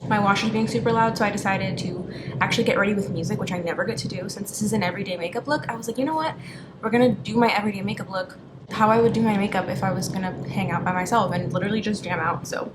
my washer's being super loud, so I decided to actually get ready with music, which I never get to do since this is an everyday makeup look. I was like, you know what? We're gonna do my everyday makeup look how I would do my makeup if I was gonna hang out by myself and literally just jam out. So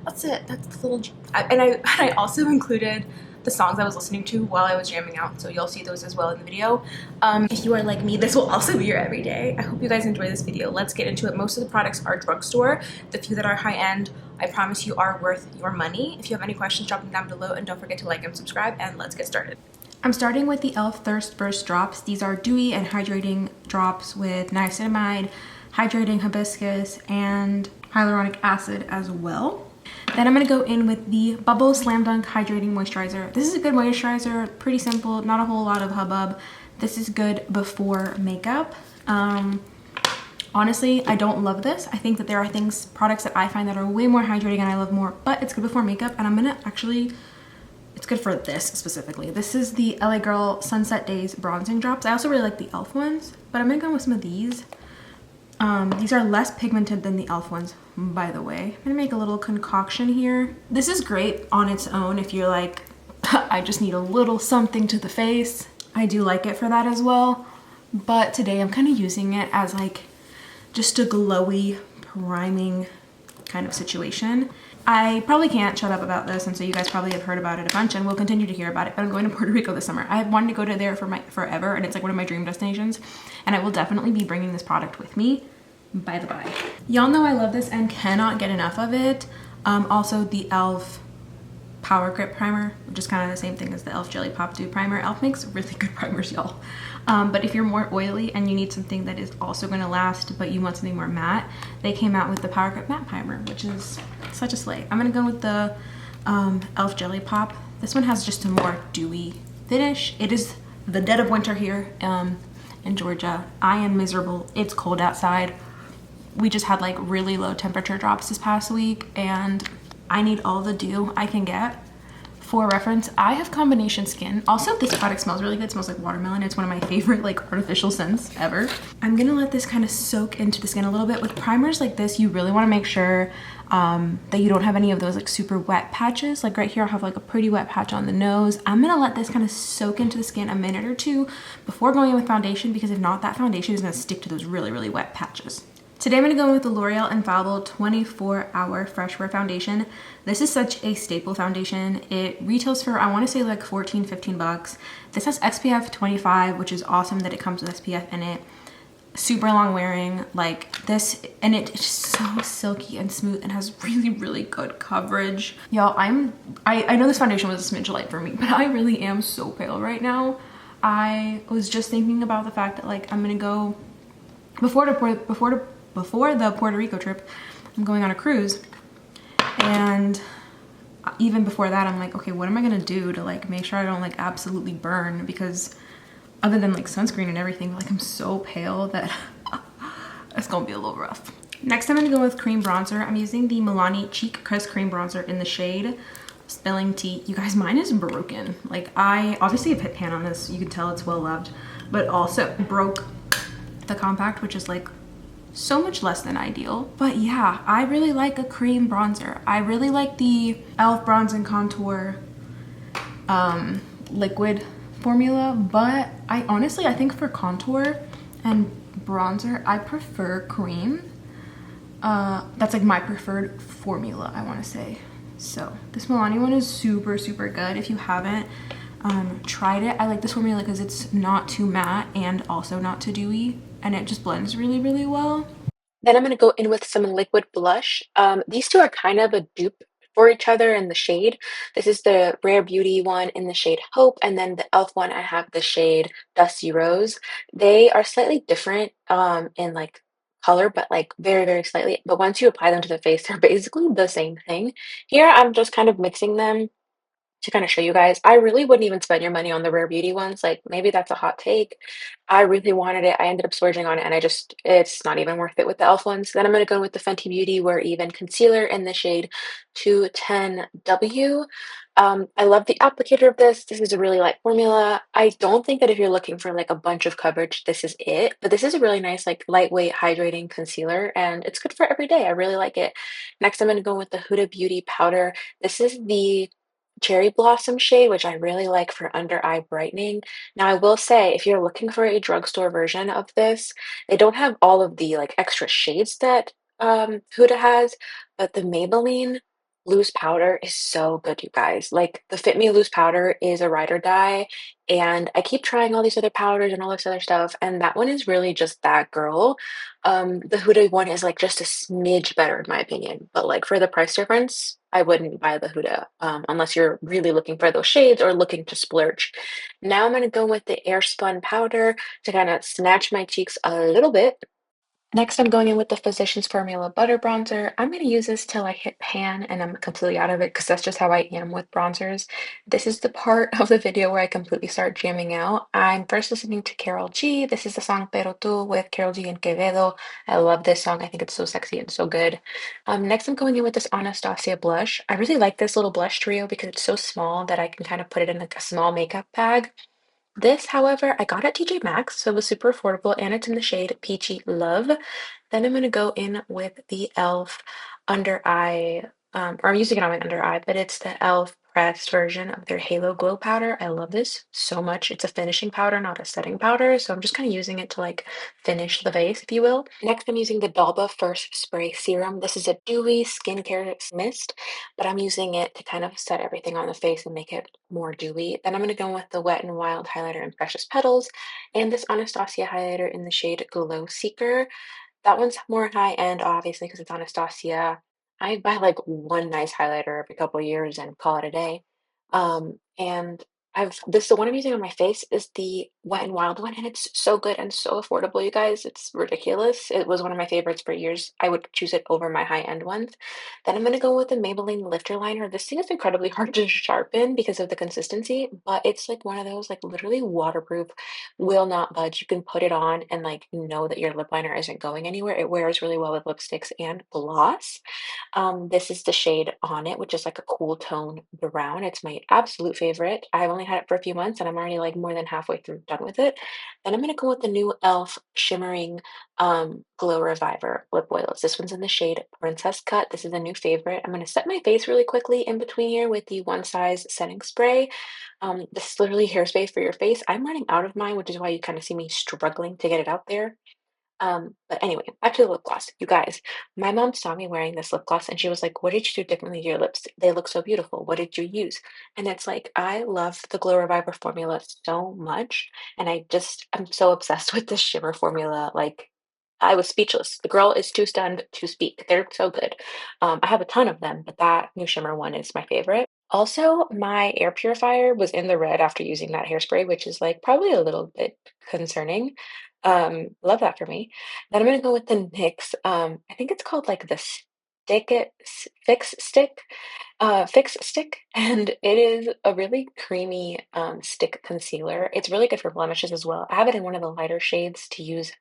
that's it. That's the little. And I also included the songs I was listening to while I was jamming out, so you'll see those as well in the video. If you are like me, this will also be your everyday. I hope you guys enjoy this video. Let's get into it. Most of the products are drugstore. The few that are high-end, I promise you, are worth your money. If you have any questions, drop them down below, and don't forget to like and subscribe, and let's get started. I'm starting with the e.l.f. Thirst Burst drops. These are dewy and hydrating drops with niacinamide, hydrating hibiscus, and hyaluronic acid as well. Then I'm going to go in with the Bubble Slam Dunk Hydrating Moisturizer. This is a good moisturizer, pretty simple, not a whole lot of hubbub. This is good before makeup. Honestly, I don't love this. I think that there are products that I find that are way more hydrating and I love more, but it's good before makeup, and I'm going to actually, it's good for this specifically. This is the LA Girl Sunset Daze Bronzing Drops. I also really like the e.l.f. ones, but I'm going to go with some of these. These are less pigmented than the e.l.f. ones, by the way. I'm gonna make a little concoction here. This is great on its own if you're like, I just need a little something to the face. I do like it for that as well. But today I'm kind of using it as like just a glowy, priming kind of situation. I probably can't shut up about this, and so you guys probably have heard about it a bunch and will continue to hear about it, but I'm going to Puerto Rico this summer. I've wanted to go to there for forever, and it's like one of my dream destinations, and I will definitely be bringing this product with me, by the by. Y'all know I love this and cannot get enough of it. Also the e.l.f. Power Grip Primer, which is kind of the same thing as the e.l.f. Jelly Pop Dew Primer. e.l.f. makes really good primers, y'all. But if you're more oily and you need something that is also going to last, but you want something more matte, they came out with the Power Grip Matte Primer, which is such a slay. I'm going to go with the e.l.f. Jelly Pop. This one has just a more dewy finish. It is the dead of winter here in Georgia. I am miserable. It's cold outside. We just had like really low temperature drops this past week, and I need all the dew I can get. For reference, I have combination skin. Also, this product smells really good. It smells like watermelon. It's one of my favorite like artificial scents ever. I'm gonna let this kind of soak into the skin a little bit. With primers like this, you really want to make sure that you don't have any of those like super wet patches. Like right here, I have like a pretty wet patch on the nose. I'm gonna let this kind of soak into the skin a minute or two before going in with foundation, because if not, that foundation is gonna stick to those really, really wet patches. Today I'm going to go in with the L'Oreal Infallible 24-Hour Freshwear Foundation. This is such a staple foundation. It retails for, I want to say like 14, 15 bucks. This has SPF 25, which is awesome that it comes with SPF in it. Super long wearing, like this, and it's just so silky and smooth and has really, really good coverage. Y'all, I know this foundation was a smidge light for me, but I really am so pale right now. I was just thinking about the fact that like I'm going to go, before the Puerto Rico trip, I'm going on a cruise, and even before that I'm like, okay, what am I gonna do to like make sure I don't like absolutely burn, because other than like sunscreen and everything, like I'm so pale that it's gonna be a little rough. Next I'm gonna go with cream bronzer. I'm using the Milani Cheek Press Cream Bronzer in the shade Spilling Tea. You guys, mine is broken. Like I obviously have hit pan on this, you can tell it's well loved, but also broke the compact, which is like so much less than ideal. But yeah, I really like a cream bronzer. I really like the e.l.f. Bronze and Contour liquid formula, but I think for contour and bronzer, I prefer cream. That's like my preferred formula, I want to say. So this Milani one is super, super good. If you haven't tried it, I like this formula because it's not too matte and also not too dewy, and it just blends really, really well. Then I'm going to go in with some liquid blush. These two are kind of a dupe for each other in the shade. This is the Rare Beauty one in the shade Hope, and then the e.l.f. one, I have the shade Dusty Rose. They are slightly different in like color, but like very, very slightly. But once you apply them to the face, they're basically the same thing. Here, I'm just kind of mixing them to kind of show you guys. I really wouldn't even spend your money on the Rare Beauty ones. Like maybe that's a hot take. I really wanted it. I ended up splurging on it, and it's not even worth it with the e.l.f. ones. Then I'm going to go with the Fenty Beauty Wear Even concealer in the shade 210W. I love the applicator of this. This is a really light formula. I don't think that if you're looking for like a bunch of coverage, this is it. But this is a really nice, like lightweight hydrating concealer, and it's good for every day. I really like it. Next, I'm going to go with the Huda Beauty powder. This is the Cherry Blossom shade, which I really like for under eye brightening. Now, I will say, if you're looking for a drugstore version of this, they don't have all of the like extra shades that Huda has, but the Maybelline loose powder is so good, you guys. Like the Fit Me loose powder is a ride or die, and I keep trying all these other powders and all this other stuff, and that one is really just that girl. The Huda one is like just a smidge better in my opinion, but like for the price difference, I wouldn't buy the Huda unless you're really looking for those shades or looking to splurge. Now I'm gonna go with the Airspun powder to kind of snatch my cheeks a little bit. Next, I'm going in with the Physicians Formula Butter Bronzer. I'm going to use this till I hit pan and I'm completely out of it because that's just how I am with bronzers. This is the part of the video where I completely start jamming out. I'm first listening to Carol G. This is the song Pero Tu with Carol G and Quevedo. I love this song. I think it's so sexy and so good. Next, I'm going in with this Anastasia blush. I really like this little blush trio because it's so small that I can kind of put it in like a small makeup bag. This, however, I got at TJ Maxx, so it was super affordable, and it's in the shade Peachy Love. Then I'm gonna go in with the e.l.f. under eye, or I'm using it on my under eye, but it's the e.l.f. pressed version of their Halo Glow powder. I love this so much. It's a finishing powder, not a setting powder, so I'm just kind of using it to like finish the face, if you will. Next, I'm using the Dalba First Spray Serum. This is a dewy skincare mist, but I'm using it to kind of set everything on the face and make it more dewy. Then I'm going to go with the Wet n Wild highlighter in Precious Petals and this Anastasia highlighter in the shade Glow Seeker. That one's more high end, obviously, because it's Anastasia. I buy like one nice highlighter every couple years and call it a day. And the one I'm using on my face is the Wet n Wild one, and it's so good and so affordable, you guys. It's ridiculous. It was one of my favorites for years. I would choose it over my high end ones. Then I'm gonna go with the Maybelline Lifter Liner. This thing is incredibly hard to sharpen because of the consistency, but it's like one of those like literally waterproof, will not budge. You can put it on and like know that your lip liner isn't going anywhere. It wears really well with lipsticks and gloss. This is the shade On It, which is like a cool tone brown. It's my absolute favorite. I've only had it for a few months and I'm already like more than halfway through done with it. Then I'm gonna go with the new e.l.f. Shimmering Glow Reviver lip oils. This one's in the shade Princess Cut. This is a new favorite. I'm gonna set my face really quickly in between here with the One Size setting spray. This is literally hairspray for your face. I'm running out of mine, which is why you kind of see me struggling to get it out there. But anyway, back to the lip gloss. You guys, my mom saw me wearing this lip gloss and she was like, "What did you do differently to your lips? They look so beautiful. What did you use?" And it's like, I love the Glow Reviver formula so much. And I'm so obsessed with this shimmer formula. Like, I was speechless. The girl is too stunned to speak. They're so good. I have a ton of them, but that new shimmer one is my favorite. Also, my air purifier was in the red after using that hairspray, which is like probably a little bit concerning. Love that for me. Then I'm gonna go with the NYX. I think it's called like the Stick It Fix Stick, Fix Stick, and it is a really creamy stick concealer. It's really good for blemishes as well. I have it in one of the lighter shades to use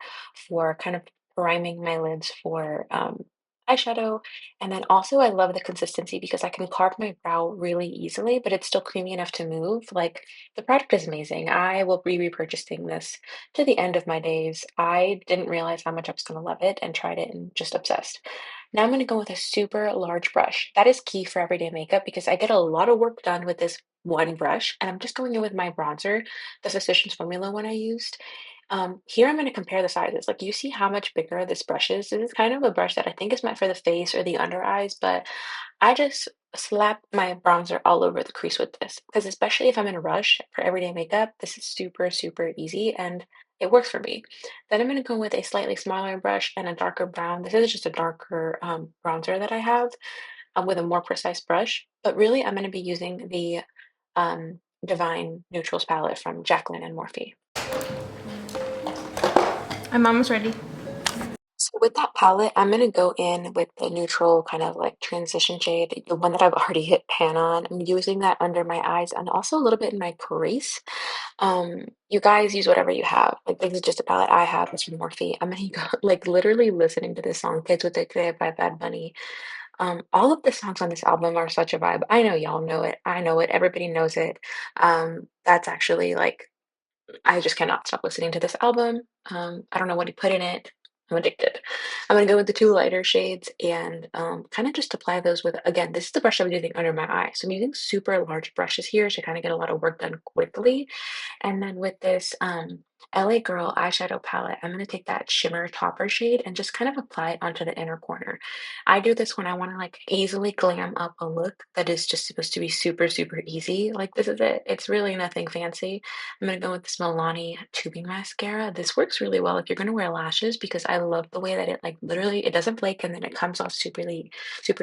for kind of priming my lids for eyeshadow. And then also I love the consistency because I can carve my brow really easily, but it's still creamy enough to move. Like the product is amazing. I will be repurchasing this to the end of my days. I didn't realize how much I was going to love it and tried it and just obsessed. Now I'm going to go with a super large brush. That is key for everyday makeup because I get a lot of work done with this one brush, and I'm just going in with my bronzer, the Physicians Formula one I used. Here I'm going to compare the sizes. Like you see how much bigger this brush is. This is kind of a brush that I think is meant for the face or the under eyes, but I just slap my bronzer all over the crease with this because especially if I'm in a rush for everyday makeup, this is super, super easy and it works for me. Then I'm going to go with a slightly smaller brush and a darker brown. This is just a darker bronzer that I have with a more precise brush, but really I'm going to be using the Divine Neutrals palette from Jaclyn and Morphe. My mom was ready. So with that palette, I'm gonna go in with the neutral kind of like transition shade, the one that I've already hit pan on. I'm using that under my eyes and also a little bit in my crease. You guys use whatever you have. Like this is just a palette I have. It's from Morphe. I'm gonna go like literally listening to this song, Kids with the Kid by Bad Bunny. All of the songs on this album are such a vibe. I know y'all know it. I know it. Everybody knows it. That's actually like I just cannot stop listening to this album. I don't know what he put in it. I'm addicted. I'm gonna go with the two lighter shades and kind of just apply those with, again, this is the brush I'm using under my eye. So I'm using super large brushes here to kind of get a lot of work done quickly. And then with this LA Girl eyeshadow palette, I'm going to take that shimmer topper shade and just kind of apply it onto the inner corner. I do this when I want to like easily glam up a look that is just supposed to be super, super easy. Like this is it. It's really nothing fancy. I'm going to go with this Milani tubing mascara. This works really well if you're going to wear lashes because I love the way that it like literally, it doesn't flake and then it comes off super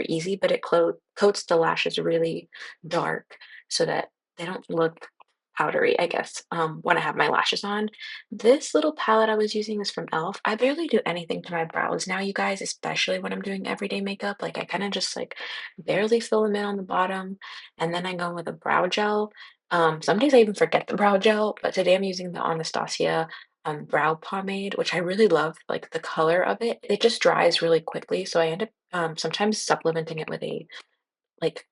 easy, but it coats the lashes really dark so that they don't look powdery, I guess, when I have my lashes on. This little palette I was using is from e.l.f. I barely do anything to my brows now, you guys, especially when I'm doing everyday makeup. Like I kind of just like barely fill them in on the bottom, and then I go with a brow gel. Some days I even forget the brow gel, but today I'm using the Anastasia brow pomade, which I really love, like the color of it. It just dries really quickly, so I end up sometimes supplementing it with a like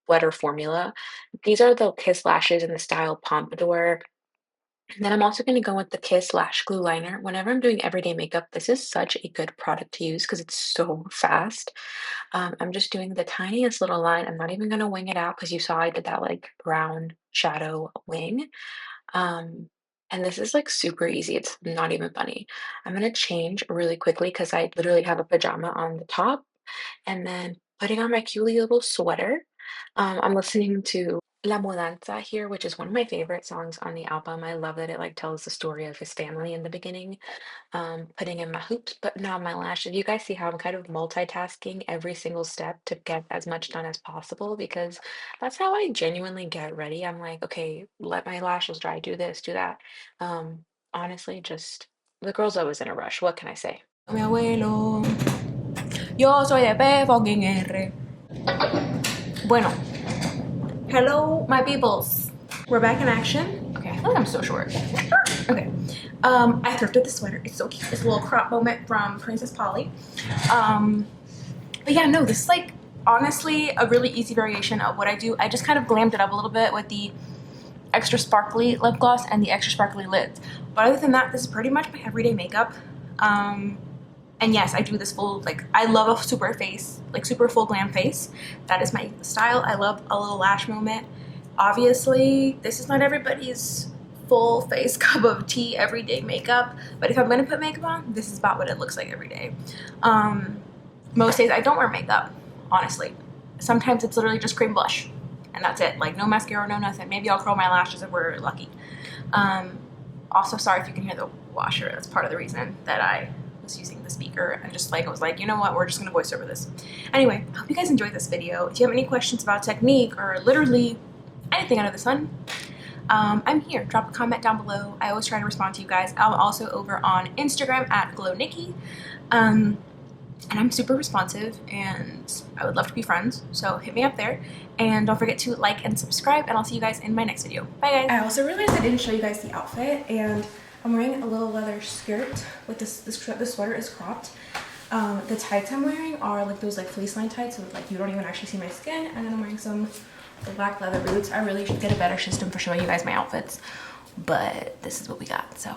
wetter formula. These are the Kiss lashes in the style Pompadour. And then I'm also going to go with the Kiss Lash Glue Liner. Whenever I'm doing everyday makeup, this is such a good product to use because it's so fast. I'm just doing the tiniest little line. I'm not even going to wing it out because you saw I did that like brown shadow wing. Um, and this is like super easy. It's not even funny. I'm going to change really quickly because I literally have a pajama on the top and then putting on my cute little sweater. I'm listening to La Mudanza here, which is one of my favorite songs on the album. I love that it like tells the story of his family in the beginning. Putting in my hoops, but now my lashes. You guys see how I'm kind of multitasking every single step to get as much done as possible because that's how I genuinely get ready. I'm like, okay, let my lashes dry, do this, do that. Honestly, just the girl's always in a rush. What can I say? Mi abuelo, yo soy de P fucking R. Bueno, hello, my peoples. We're back in action. Okay, I feel like I'm so short. Okay, I thrifted this sweater. It's so cute. It's a little crop moment from Princess Polly. But yeah, no, this is like honestly a really easy variation of what I do. I just kind of glammed it up a little bit with the extra sparkly lip gloss and the extra sparkly lids. But other than that, this is pretty much my everyday makeup. And yes, I do this full, like, I love a super face, like super full glam face. That is my style. I love a little lash moment. Obviously, this is not everybody's full face cup of tea everyday makeup, but if I'm gonna put makeup on, this is about what it looks like every day. Most days I don't wear makeup, honestly. Sometimes it's literally just cream blush, and that's it. Like no mascara, no nothing. Maybe I'll curl my lashes if we're lucky. Also, sorry if you can hear the washer. That's part of the reason that I was using the speaker and just like I was like, you know what, we're just gonna voice over this. Anyway, hope you guys enjoyed this video. If you have any questions about technique or literally anything under the sun, I'm here. Drop a comment down below. I always try to respond to you guys. I'm also over on Instagram at GlowNikki. And I'm super responsive and I would love to be friends, so hit me up there. And don't forget to like and subscribe, and I'll see you guys in my next video. Bye guys. I also realized I didn't show you guys the outfit, and I'm wearing a little leather skirt with the sweater is cropped. The tights I'm wearing are like those like fleece line tights, so like you don't even actually see my skin. And then I'm wearing some black leather boots. I really should get a better system for showing you guys my outfits, but this is what we got, so.